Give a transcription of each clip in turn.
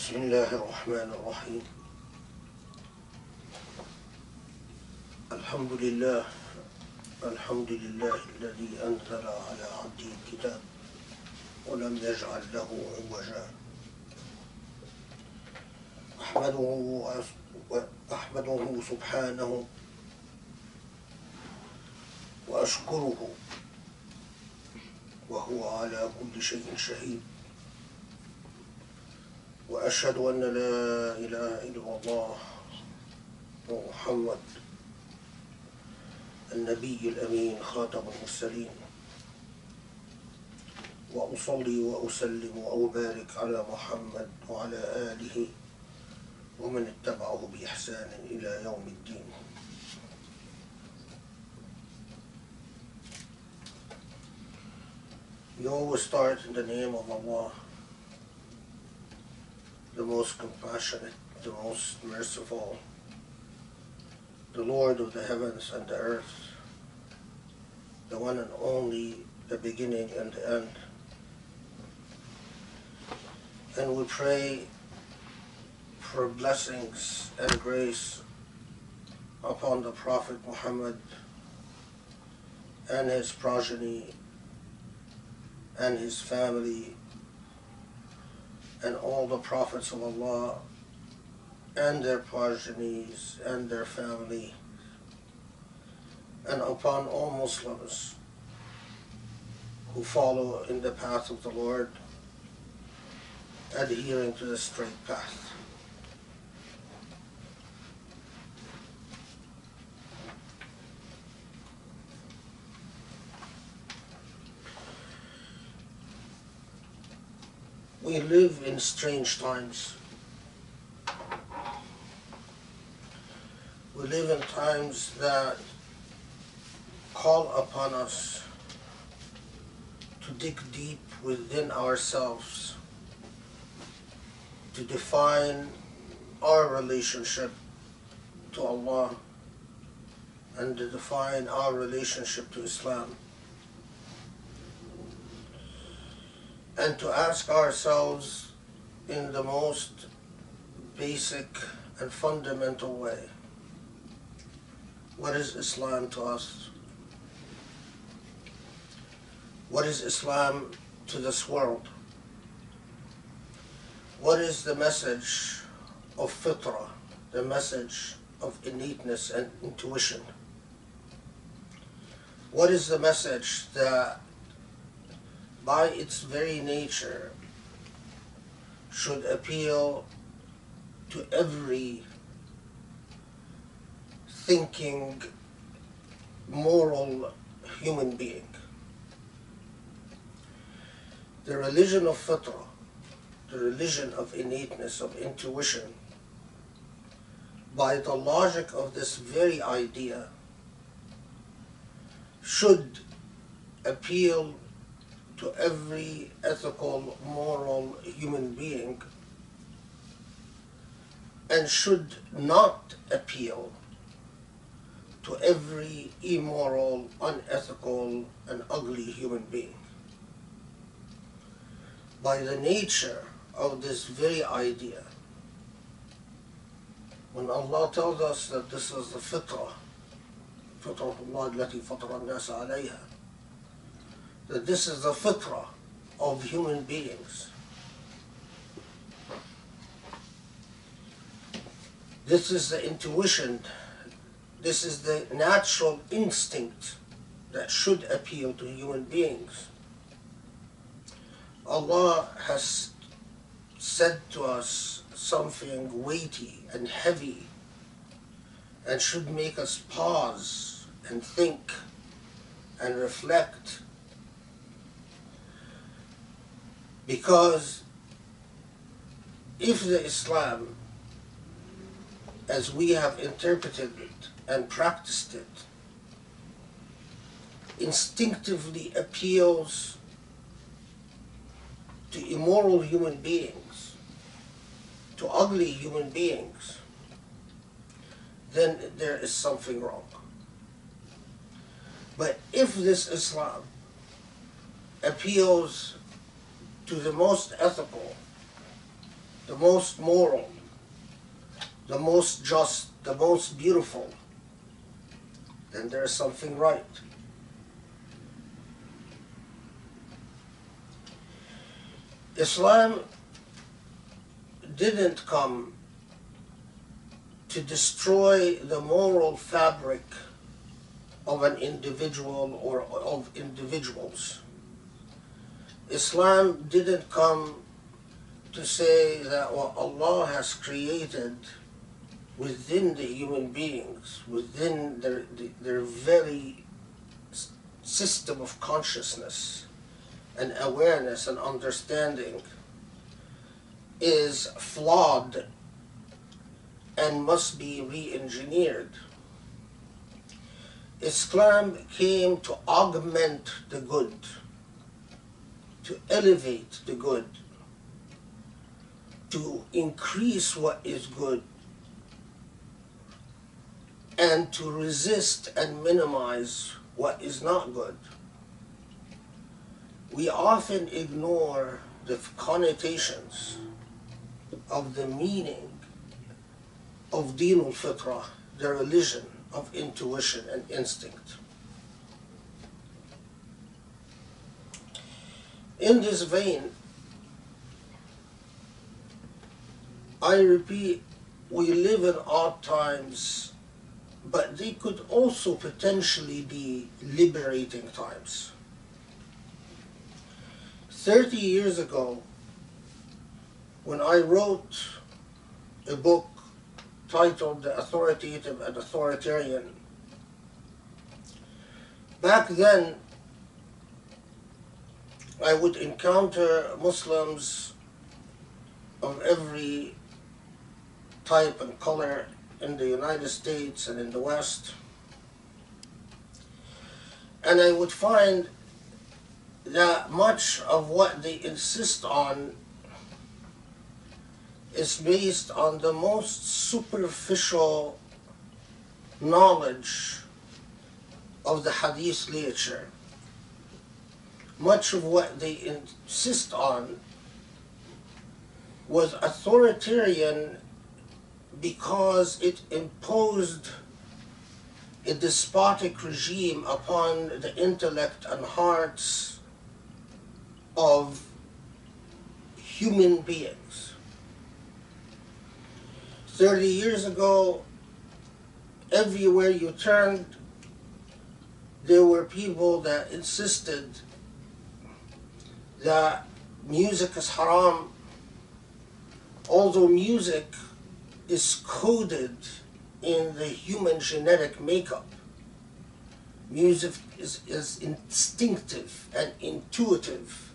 بسم الله الرحمن الرحيم. الحمد لله الذي أنزل على عبده الكتاب ولم يجعل له عوجا. أحمده سبحانه وأشكره وهو على كل شيء شهيد، وأشهد أن لا إله إلا الله ومحمد النبي الأمين خاتم المرسلين، وأصلي وأسلم وأبارك على محمد وعلى آله ومن اتبعه بإحسان إلى يوم الدين. We always start in the name of Allah, the most compassionate, the most merciful, the Lord of the heavens and the earth, the one and only, the beginning and the end. And we pray for blessings and grace upon the Prophet Muhammad and his progeny and his family and all the prophets of Allah and their progenies and their family, and upon all Muslims who follow in the path of the Lord, adhering to the straight path. We live in strange times. We live in times that call upon us to dig deep within ourselves, to define our relationship to Allah and to define our relationship to Islam, and to ask ourselves in the most basic and fundamental way, what is Islam to us? What is Islam to this world? What is the message of fitrah, the message of innateness and intuition? What is the message that by its very nature should appeal to every thinking, moral human being? The religion of fitrah, the religion of innateness, of intuition, by the logic of this very idea, should appeal to every ethical, moral human being, and should not appeal to every immoral, unethical, and ugly human being. By the nature of this very idea, when Allah tells us that this is the fitrah, fitrahullah allati fatara an-nasa alayha, that this is the fitrah of human beings, this is the intuition, this is the natural instinct that should appeal to human beings. Allah has said to us something weighty and heavy and should make us pause and think and reflect, because if the Islam as we have interpreted it and practiced it instinctively appeals to immoral human beings, to ugly human beings, then there is something wrong. But if this Islam appeals to the most ethical, the most moral, the most just, the most beautiful, then there's something right. Islam didn't come to destroy the moral fabric of an individual or of individuals. Islam didn't come to say that what Allah has created within the human beings, within their very system of consciousness and awareness and understanding, is flawed and must be re-engineered. Islam came to augment the good, to elevate the good, to increase what is good, and to resist and minimize what is not good. We often ignore the connotations of the meaning of Deen al-Fitrah, the religion of intuition and instinct. In this vein, I repeat, we live in odd times, but they could also potentially be liberating times. 30 years ago, when I wrote a book titled The Authoritative and Authoritarian, back then I would encounter Muslims of every type and color in the United States and in the West, and I would find that much of what they insist on is based on the most superficial knowledge of the Hadith literature. Much of what they insist on was authoritarian because it imposed a despotic regime upon the intellect and hearts of human beings. 30 years ago, everywhere you turned, there were people that insisted that music is haram, although music is coded in the human genetic makeup. Music is instinctive and intuitive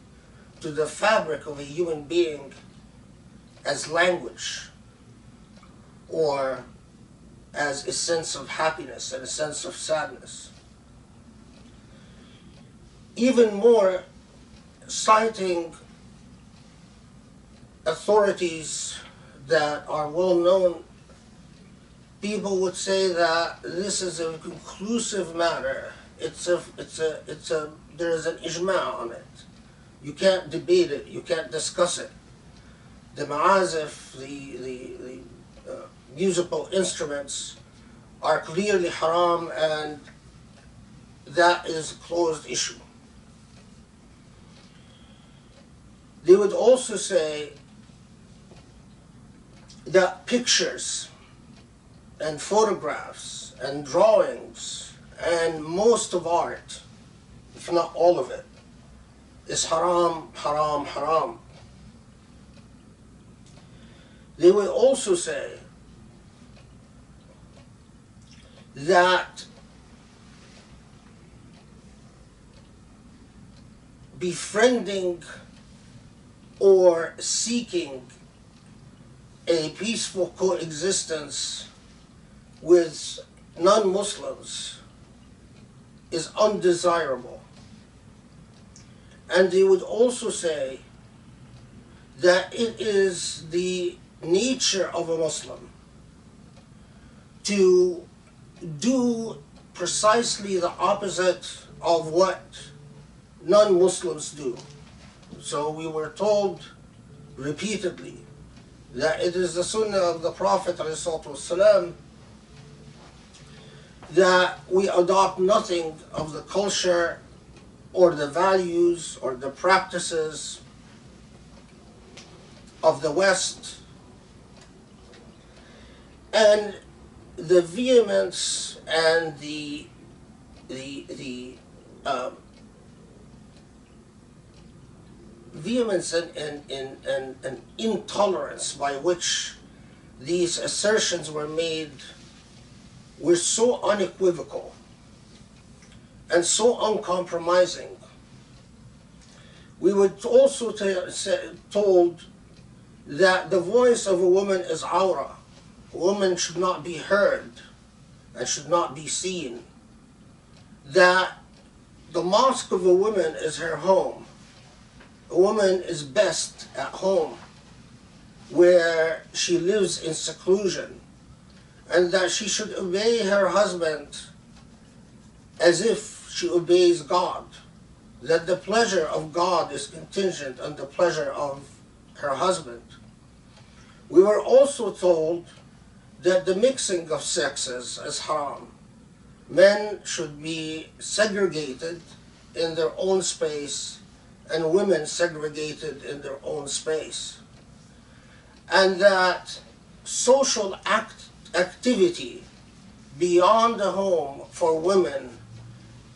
to the fabric of a human being as language, or as a sense of happiness and a sense of sadness. Even more, citing authorities that are well known, people would say that this is a conclusive matter. There is an ijma' on it. You can't debate it. You can't discuss it. The ma'azif, the musical instruments, are clearly haram, and that is a closed issue. They would also say that pictures and photographs and drawings and most of art, if not all of it, is haram, haram, haram. They would also say that befriending or seeking a peaceful coexistence with non-Muslims is undesirable. And they would also say that it is the nature of a Muslim to do precisely the opposite of what non-Muslims do. So we were told repeatedly that it is the sunnah of the Prophet ﷺ that we adopt nothing of the culture or the values or the practices of the West, and the vehemence and the vehemence and intolerance by which these assertions were made were so unequivocal and so uncompromising. We were also told that the voice of a woman is awra. A woman should not be heard and should not be seen. That the mosque of a woman is her home. A woman is best at home, where she lives in seclusion, and that she should obey her husband as if she obeys God, that the pleasure of God is contingent on the pleasure of her husband. We were also told that the mixing of sexes is haram. Men should be segregated in their own space and women segregated in their own space. And that social activity beyond the home for women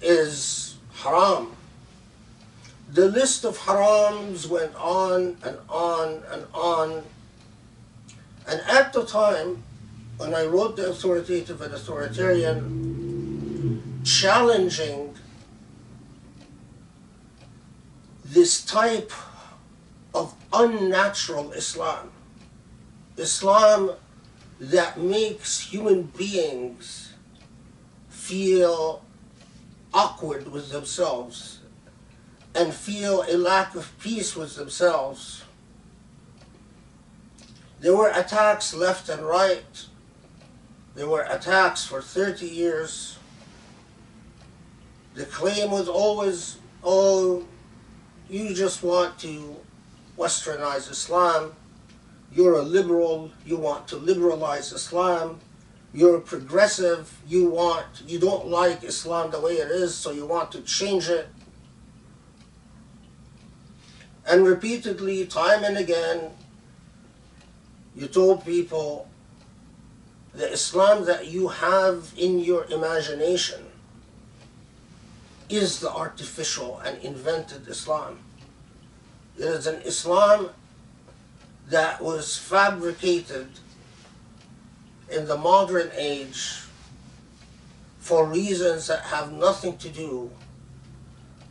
is haram. The list of harams went on and on and on. And at the time, when I wrote The Authoritative and Authoritarian, challenging this type of unnatural Islam, Islam that makes human beings feel awkward with themselves and feel a lack of peace with themselves. There were attacks left and right. There were attacks for 30 years. The claim was always, oh, you just want to westernize Islam. You're a liberal, you want to liberalize Islam. You're a progressive, you don't like Islam the way it is, so you want to change it. And repeatedly, time and again, you told people the Islam that you have in your imagination is the artificial and invented Islam. It is an Islam that was fabricated in the modern age for reasons that have nothing to do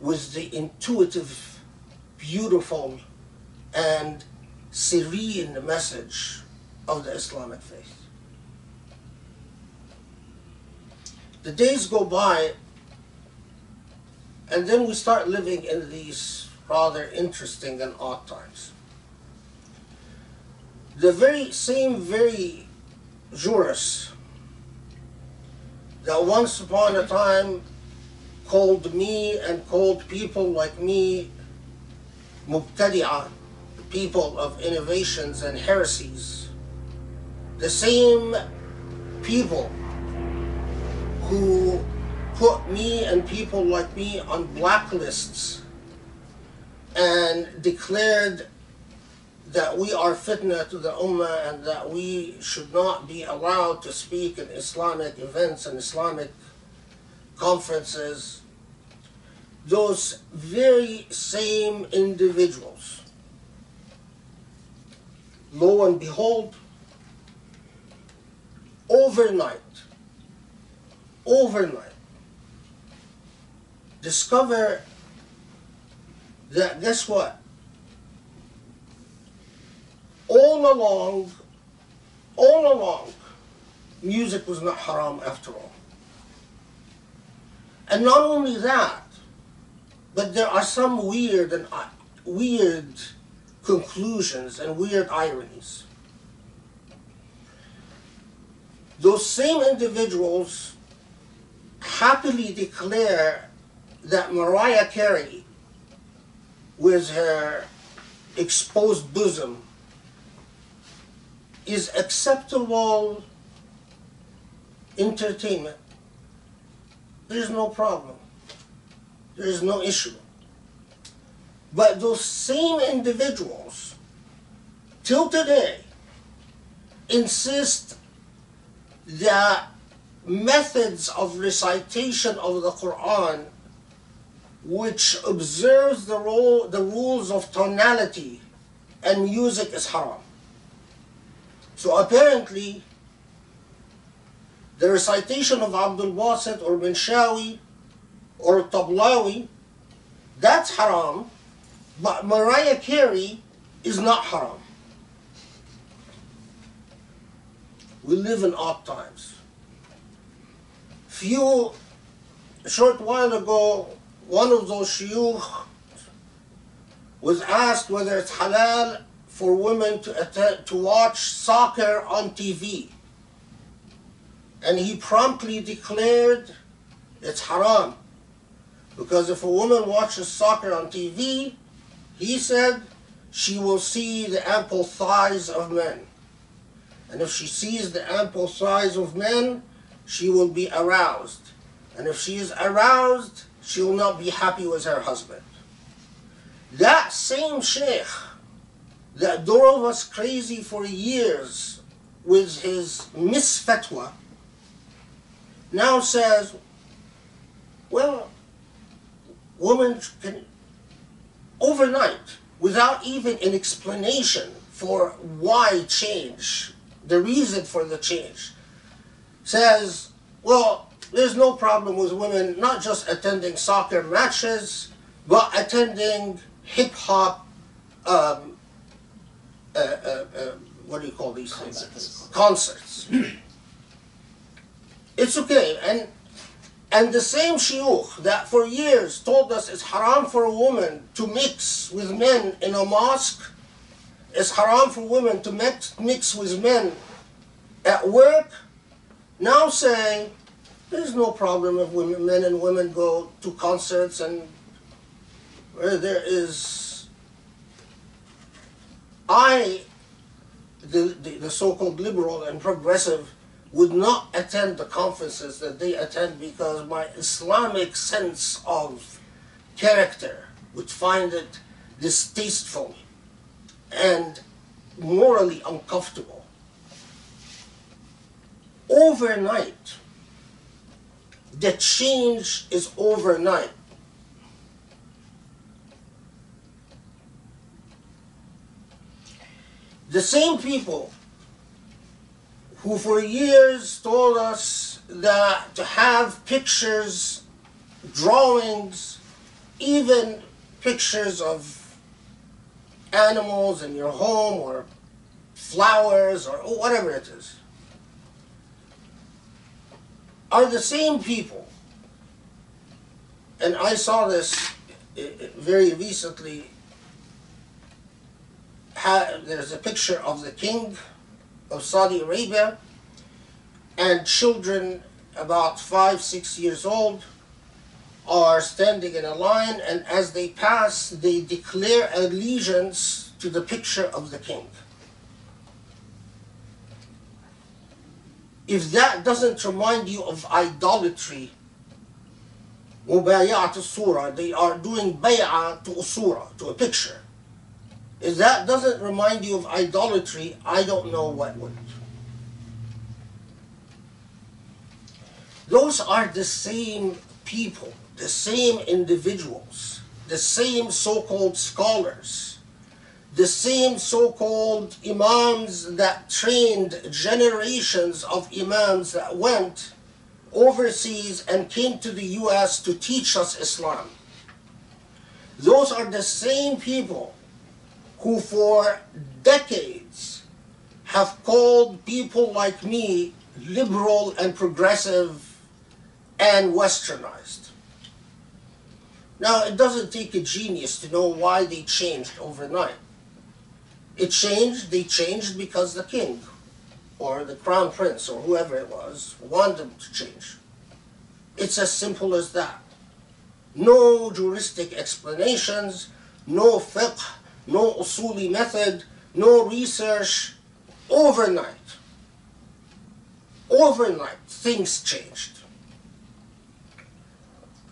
with the intuitive, beautiful, and serene message of the Islamic faith. The days go by, and then we start living in these rather interesting and odd times. The very jurists that once upon a time called me and called people like me mubtadi'ah, people of innovations and heresies, the same people who put me and people like me on blacklists and declared that we are fitna to the ummah and that we should not be allowed to speak in Islamic events and Islamic conferences. Those very same individuals, lo and behold, overnight, discover that, guess what? All along, music was not haram after all. And not only that, but there are some weird conclusions and weird ironies. Those same individuals happily declare that Mariah Carey, with her exposed bosom is acceptable entertainment, there is no problem. There is no issue. But those same individuals, till today, insist that methods of recitation of the Quran, which observes the rules of tonality and music, is haram. So apparently, the recitation of Abdul Basit or Minshawi or Tablawi, that's haram, but Mariah Carey is not haram. We live in odd times. A short while ago, one of those shuyukh was asked whether it's halal for women to watch soccer on TV. And he promptly declared it's haram. Because if a woman watches soccer on TV, he said she will see the ample thighs of men. And if she sees the ample thighs of men, she will be aroused. And if she is aroused, she will not be happy with her husband. That same sheikh that drove us crazy for years with his misfatwa now says, well, women can, overnight, without even an explanation for why change, the reason for the change, says, well, there's no problem with women not just attending soccer matches, but attending hip-hop, what do you call these things? Concerts. It's okay. And the same shuyukh that for years told us it's haram for a woman to mix with men in a mosque, it's haram for women to mix with men at work, now say there's no problem if men and women go to concerts and where there is. The so-called liberal and progressive, would not attend the conferences that they attend because my Islamic sense of character would find it distasteful and morally uncomfortable. Overnight, the change is overnight. The same people who for years told us that to have pictures, drawings, even pictures of animals in your home or flowers or whatever it is, are the same people. And I saw this very recently. There's a picture of the king of Saudi Arabia and children about 5-6 years old are standing in a line, and as they pass, they declare allegiance to the picture of the king. If that doesn't remind you of idolatry, mubaya'at al-surah, they are doing bay'ah to a surah, to a picture. If that doesn't remind you of idolatry, I don't know what would. Those are the same people, the same individuals, the same so-called scholars, the same so-called imams that trained generations of imams that went overseas and came to the US to teach us Islam. Those are the same people who for decades have called people like me liberal and progressive and westernized. Now, it doesn't take a genius to know why they changed overnight. They changed because the king or the crown prince or whoever it was wanted them to change. It's as simple as that. No juristic explanations, no fiqh, no Usuli method, no research. overnight, things changed.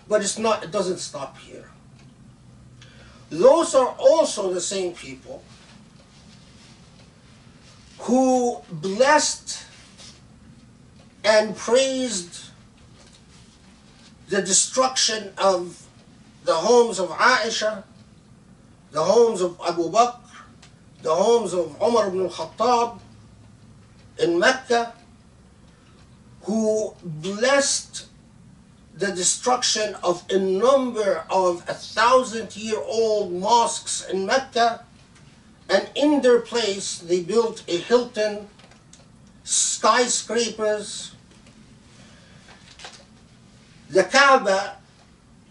But it doesn't stop here. Those are also the same people who blessed and praised the destruction of the homes of Aisha, the homes of Abu Bakr, the homes of Umar ibn al-Khattab in Mecca, who blessed the destruction of a number of 1,000-year-old mosques in Mecca, and in their place they built a Hilton, skyscrapers. The Kaaba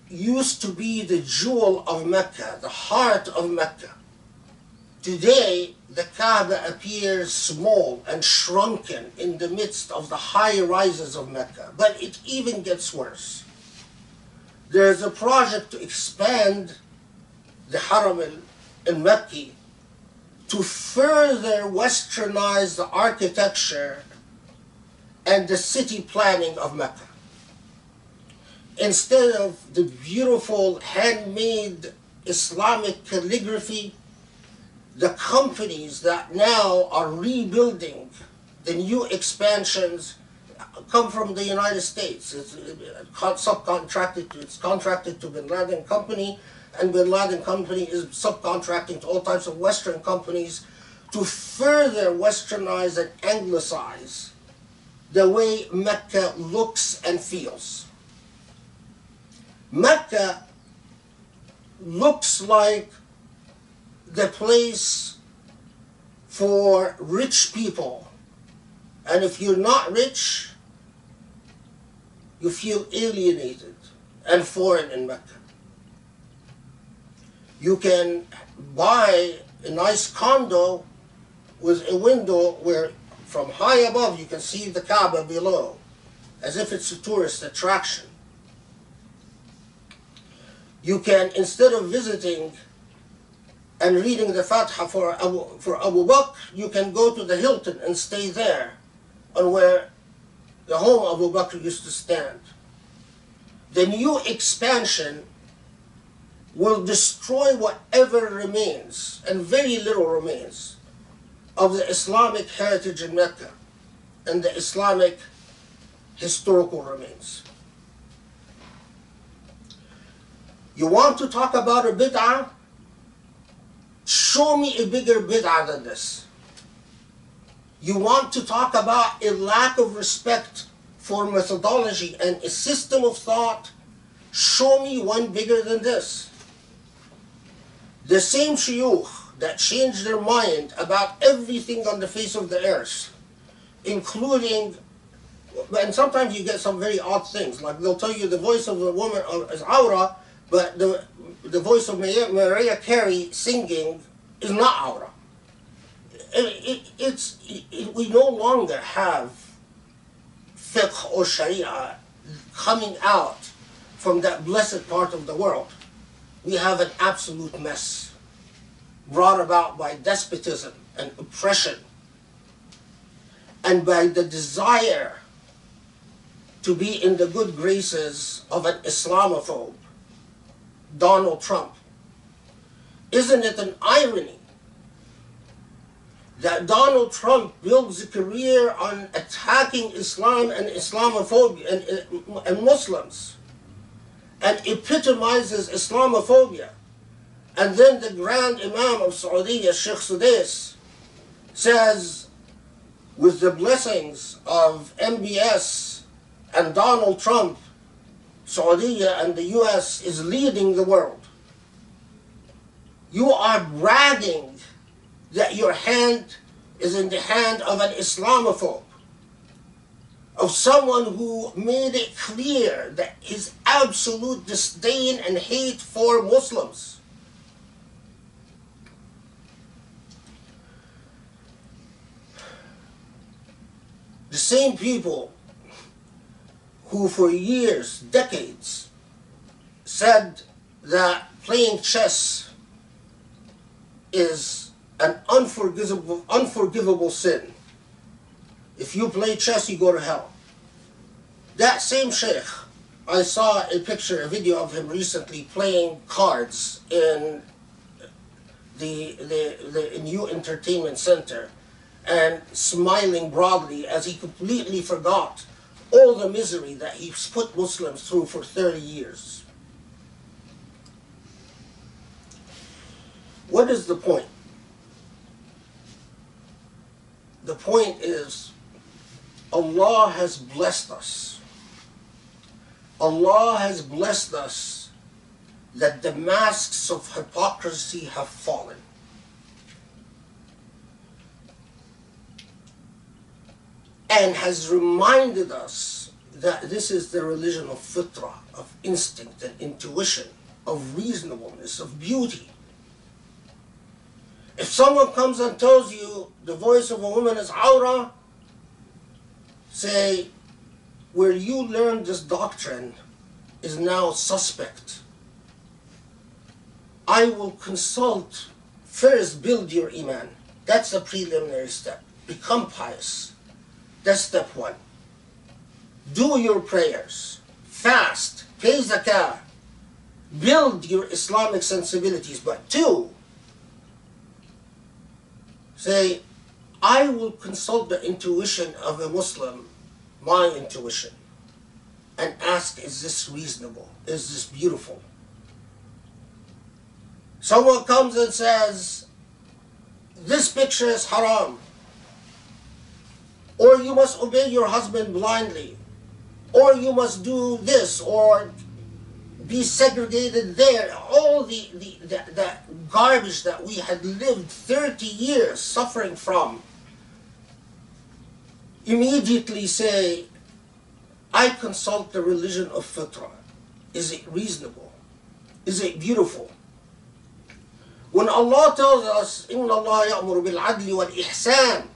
used to be the jewel of Mecca, the heart of Mecca. Today, the Kaaba appears small and shrunken in the midst of the high rises of Mecca. But it even gets worse. There is a project to expand the Haram al-Makki to further westernize the architecture and the city planning of Mecca. Instead of the beautiful handmade Islamic calligraphy, the companies that now are rebuilding the new expansions come from the United States. It's contracted to Bin Laden Company, and Bin Laden Company is subcontracting to all types of Western companies to further westernize and anglicize the way Mecca looks and feels. Mecca looks like the place for rich people, and if you're not rich, you feel alienated and foreign in Mecca. You can buy a nice condo with a window where from high above you can see the Kaaba below, as if it's a tourist attraction. You can, instead of visiting and reading the Fatiha for Abu Bakr, you can go to the Hilton and stay there, on where the home of Abu Bakr used to stand. The new expansion will destroy whatever remains, and very little remains, of the Islamic heritage in Mecca and the Islamic historical remains. You want to talk about a bid'ah? Show me a bigger bid'ah than this. You want to talk about a lack of respect for methodology and a system of thought? Show me one bigger than this. The same shuyukh that changed their mind about everything on the face of the earth, including, and sometimes you get some very odd things, like they'll tell you the voice of a woman is awra, but the voice of Mariah Carey singing is not awra. We no longer have fiqh or sharia coming out from that blessed part of the world. We have an absolute mess brought about by despotism and oppression, and by the desire to be in the good graces of an Islamophobe, Donald Trump. Isn't it an irony that Donald Trump builds a career on attacking Islam and Islamophobia and Muslims, and epitomizes Islamophobia, and then the Grand Imam of Saudi, Sheikh Sudais, says, with the blessings of MBS and Donald Trump, Saudi and the US is leading the world. You are bragging that your hand is in the hand of an Islamophobe, of someone who made it clear that his absolute disdain and hate for Muslims. The same people who for years, decades, said that playing chess is an unforgivable sin, If you play chess, you go to hell. That same sheikh, I saw a picture, a video of him recently playing cards in the Anew Entertainment Center and smiling broadly as he completely forgot all the misery that he's put Muslims through for 30 years. What is the point? The point is, Allah has blessed us. Allah has blessed us that the masks of hypocrisy have fallen. And has reminded us that this is the religion of fitrah, of instinct and intuition, of reasonableness, of beauty. If someone comes and tells you the voice of a woman is awrah, say, where you learned this doctrine is now suspect. I will consult, first build your iman. That's the preliminary step. Become pious. That's step one. Do your prayers. Fast. Pay zakah. Build your Islamic sensibilities. But two, say, I will consult the intuition of a Muslim, my intuition, and ask, is this reasonable? Is this beautiful? Someone comes and says, this picture is haram, or you must obey your husband blindly, or you must do this, or be segregated there. All the garbage that we had lived 30 years suffering from. Immediately say, I consult the religion of fitrah. Is it reasonable? Is it beautiful? When Allah tells us, إِنَّ اللَّهَ يَأْمُرُ بِالْعَدْلِ وَالْإِحْسَانِ,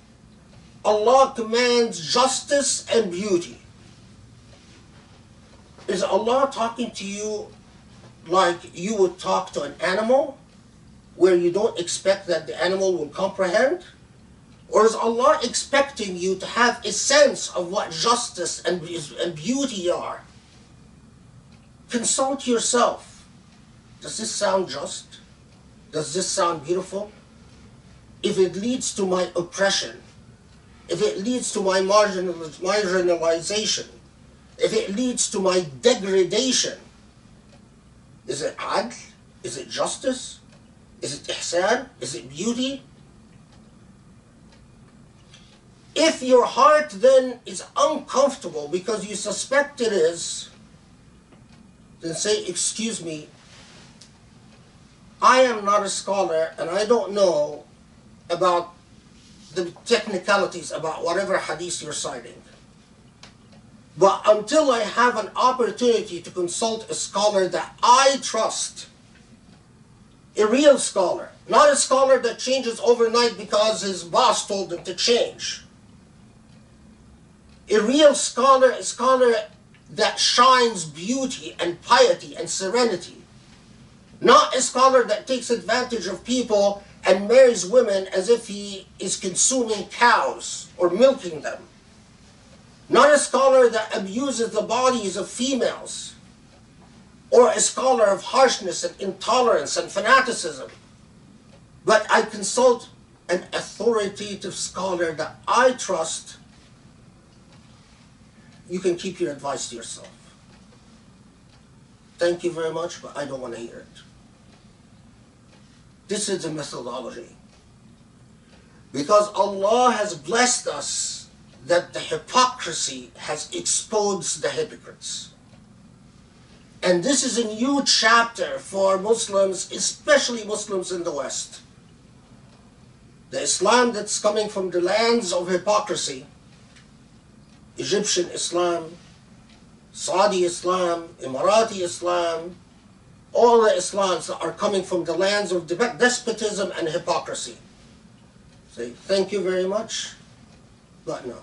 Allah commands justice and beauty. Is Allah talking to you like you would talk to an animal, where you don't expect that the animal will comprehend? Or is Allah expecting you to have a sense of what justice and beauty are? Consult yourself. Does this sound just? Does this sound beautiful? If it leads to my oppression, if it leads to my marginalization, if it leads to my degradation, is it adl? Is it justice? Is it ihsan? Is it beauty? If your heart then is uncomfortable because you suspect it is, then say, excuse me, I am not a scholar and I don't know about the technicalities about whatever hadith you're citing. But until I have an opportunity to consult a scholar that I trust, a real scholar, not a scholar that changes overnight because his boss told him to change. A real scholar, a scholar that shines beauty and piety and serenity. Not a scholar that takes advantage of people and marries women as if he is consuming cows or milking them. Not a scholar that abuses the bodies of females, or a scholar of harshness and intolerance and fanaticism. But I consult an authoritative scholar that I trust. You can keep your advice to yourself. Thank you very much, but I don't want to hear it. This is the methodology. Because Allah has blessed us that the hypocrisy has exposed the hypocrites. And this is a new chapter for Muslims, especially Muslims in the West. The Islam that's coming from the lands of hypocrisy, Egyptian Islam, Saudi Islam, Emirati Islam, all the Islams that are coming from the lands of despotism and hypocrisy. Say, thank you very much, but no.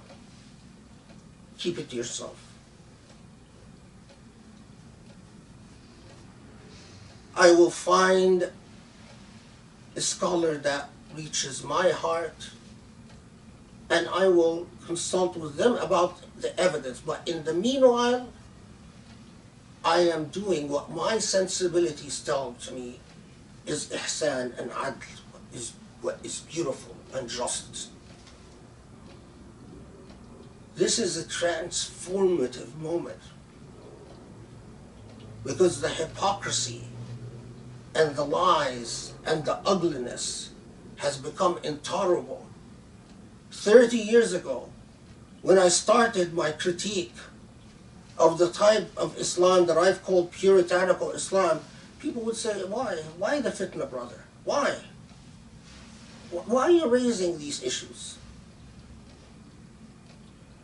Keep it to yourself. I will find a scholar that reaches my heart and I will consult with them about the evidence. But in the meanwhile, I am doing what my sensibilities tell to me is ihsan and adl, is what is beautiful and just. This is a transformative moment, because the hypocrisy and the lies and the ugliness has become intolerable. 30 years ago, when I started my critique of the type of Islam that I've called puritanical Islam, people would say, why? Why the fitna, brother? Why? Why are you raising these issues?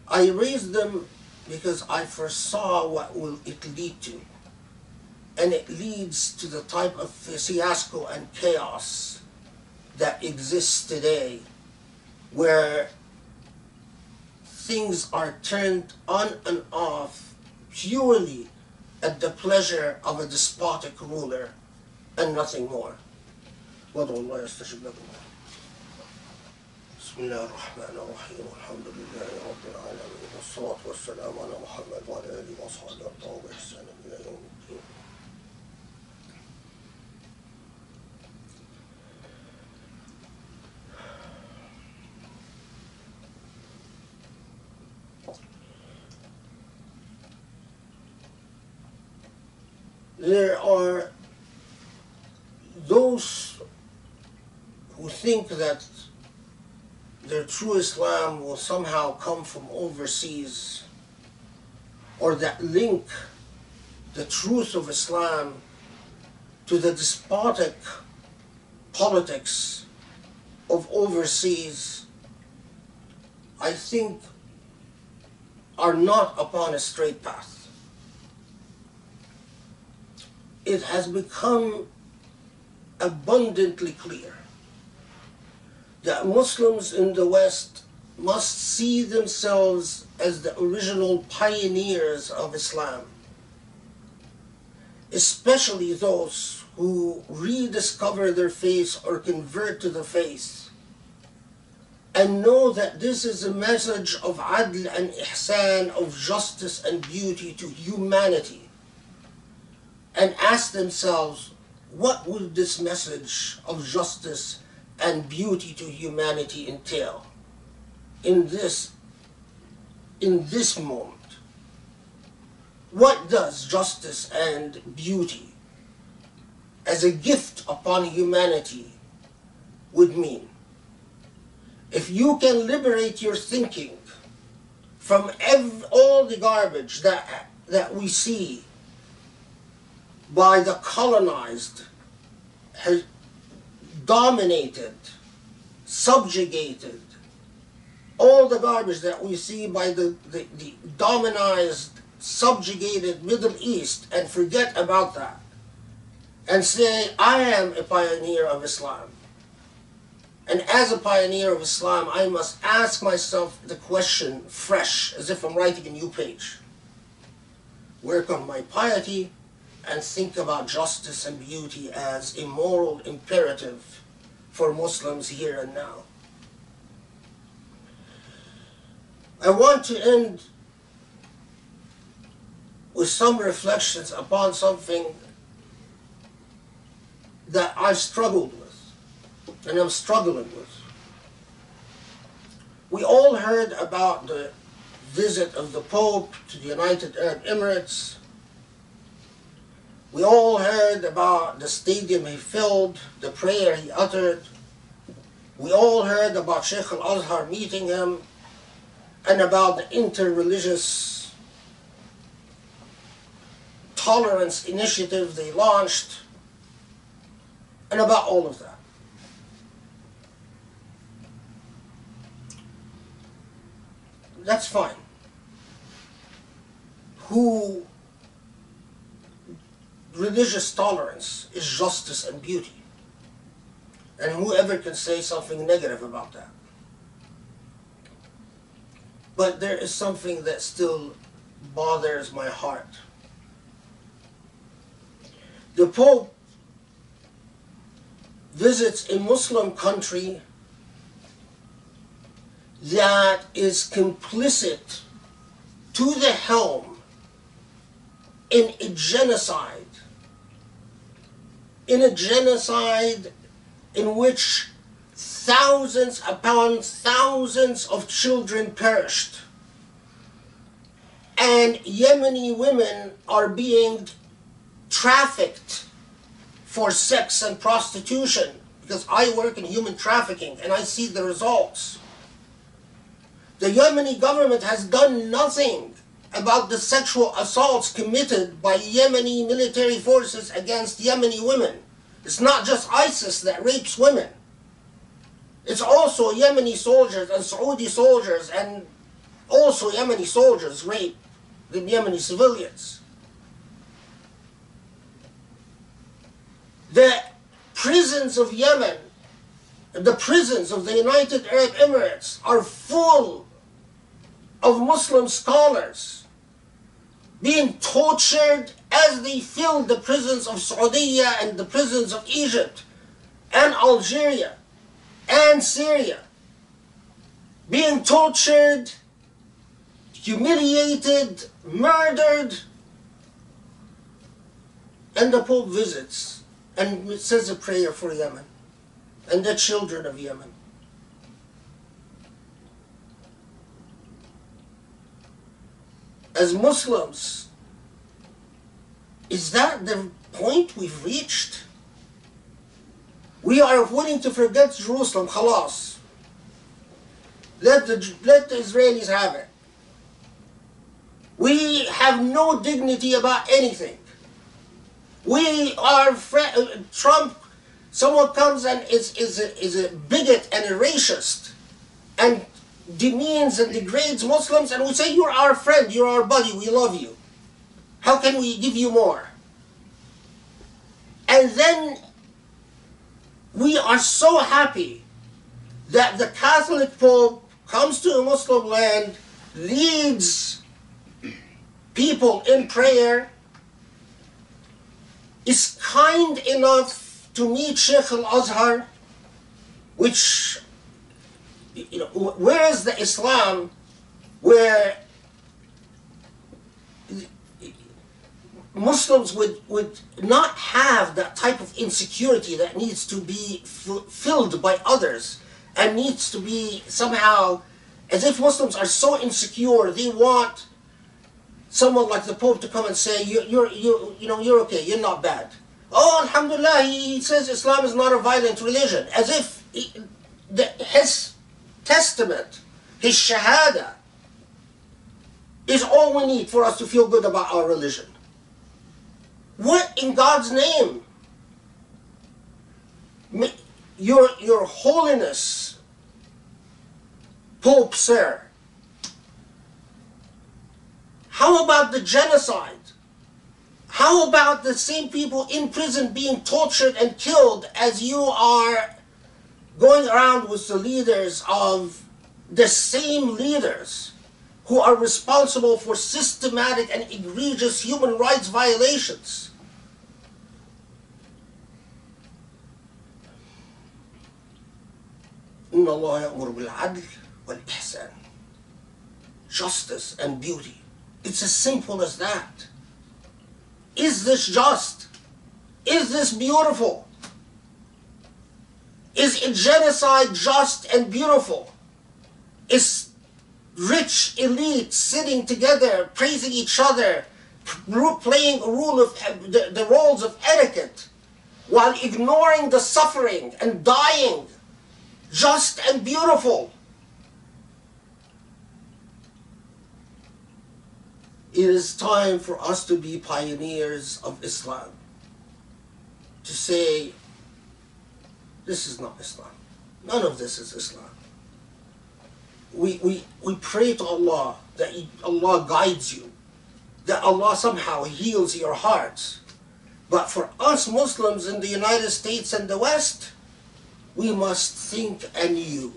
I raised them because I foresaw what will it lead to. And it leads to the type of fiasco and chaos that exists today, where things are turned on and off purely at the pleasure of a despotic ruler and nothing more. وادعوا الله يستجب لكم. بسم الله الرحمن الرحيم والحمد لله رب العالمين والصلاة والسلام على محمد وعلى آله وصحبه وإحسان إلى يوم الدين. There are those who think that their true Islam will somehow come from overseas, or that link the truth of Islam to the despotic politics of overseas, I think are not upon a straight path. It has become abundantly clear that Muslims in the West must see themselves as the original pioneers of Islam, especially those who rediscover their faith or convert to the faith, and know that this is a message of adl and ihsan, of justice and beauty to humanity, and ask themselves, what would this message of justice and beauty to humanity entail in this moment? What does justice and beauty as a gift upon humanity would mean? If you can liberate your thinking from all the garbage that we see by the colonized, has dominated, subjugated, all the garbage that we see by the dominized, subjugated Middle East, and forget about that, and say, I am a pioneer of Islam. And as a pioneer of Islam, I must ask myself the question fresh, as if I'm writing a new page. Where come my piety? And think about justice and beauty as a moral imperative for Muslims here and now. I want to end with some reflections upon something that I've struggled with, and I'm struggling with. We all heard about the visit of the Pope to the United Arab Emirates. We all heard about the stadium he filled, the prayer he uttered. We all heard about Sheikh al-Azhar meeting him, and about the interreligious tolerance initiative they launched, and about all of that. That's fine. Religious tolerance is justice and beauty. And whoever can say something negative about that. But there is something that still bothers my heart. The Pope visits a Muslim country that is complicit to the helm in a genocide, in which thousands upon thousands of children perished, and Yemeni women are being trafficked for sex and prostitution, because I work in human trafficking and I see the results. The Yemeni government has done nothing about the sexual assaults committed by Yemeni military forces against Yemeni women. It's not just ISIS that rapes women. It's also Yemeni soldiers and Saudi soldiers, and also Yemeni soldiers rape the Yemeni civilians. The prisons of Yemen, the prisons of the United Arab Emirates are full of Muslim scholars being tortured as they filled the prisons of Saudi and the prisons of Egypt and Algeria and Syria, being tortured, humiliated, murdered. And the Pope visits and says a prayer for Yemen and the children of Yemen. As Muslims, is that the point we've reached? We are willing to forget Jerusalem, khalas. Let the Israelis have it. We have no dignity about anything. We are Trump. Someone comes and is a bigot and a racist and demeans and degrades Muslims, and we say, you're our friend, you're our buddy, we love you. How can we give you more? And then we are so happy that the Catholic Pope comes to a Muslim land, leads people in prayer, is kind enough to meet Sheikh al-Azhar, which, you know, where is the Islam where Muslims would not have that type of insecurity that needs to be filled by others and needs to be somehow, as if Muslims are so insecure, they want someone like the Pope to come and say, you're okay, you're not bad. Oh, alhamdulillah, he says Islam is not a violent religion, as if his testament, his shahada, is all we need for us to feel good about our religion. What in God's name? Your Holiness, Pope, sir. How about the genocide? How about the same people in prison being tortured and killed as you are going around with the leaders of the same leaders who are responsible for systematic and egregious human rights violations? إن الله يأمر بالعدل والإحسان. Justice and beauty. It's as simple as that. Is this just? Is this beautiful? Is a genocide just and beautiful? Is rich elite sitting together, praising each other, playing the roles of etiquette, while ignoring the suffering and dying, just and beautiful? It is time for us to be pioneers of Islam. To say, this is not Islam. None of this is Islam. We pray to Allah that Allah guides you, that Allah somehow heals your hearts. But for us Muslims in the United States and the West, we must think anew.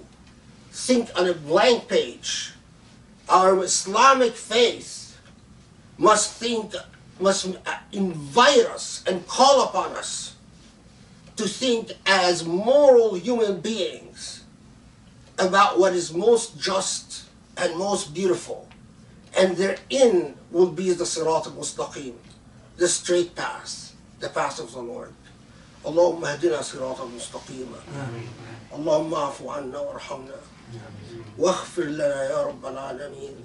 Think on a blank page. Our Islamic faith must invite us and call upon us to think as moral human beings, about what is most just and most beautiful, and therein will be the Sirat al-Mustaqim, the straight path, the path of the Lord. Allahumma hadina sirat al-mustaqima. Allahumma afu anna warhamna. Waghfir lana ya Rabbal Alameen.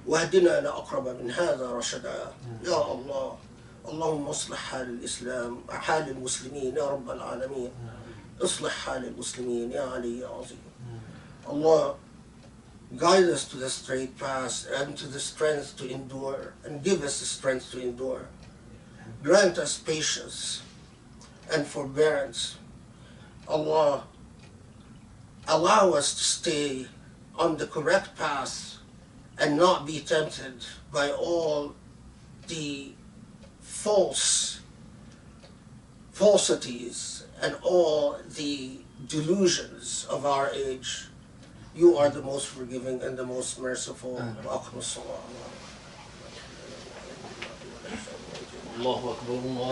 Wahdina ila aqraba min hadha rashada. Ya Allah. اللهم اصلح حال الإسلام حال المسلمين يا رب العالمين اصلح حال المسلمين يا علي يا عظيم. Allah, guide us to the straight path and to the strength to endure, and give us the strength to endure. Grant us patience and forbearance. Allah, allow us to stay on the correct path and not be tempted by all the falsities and all the delusions of our age. You are the most forgiving and the most merciful. Allahu Akbar, Allah.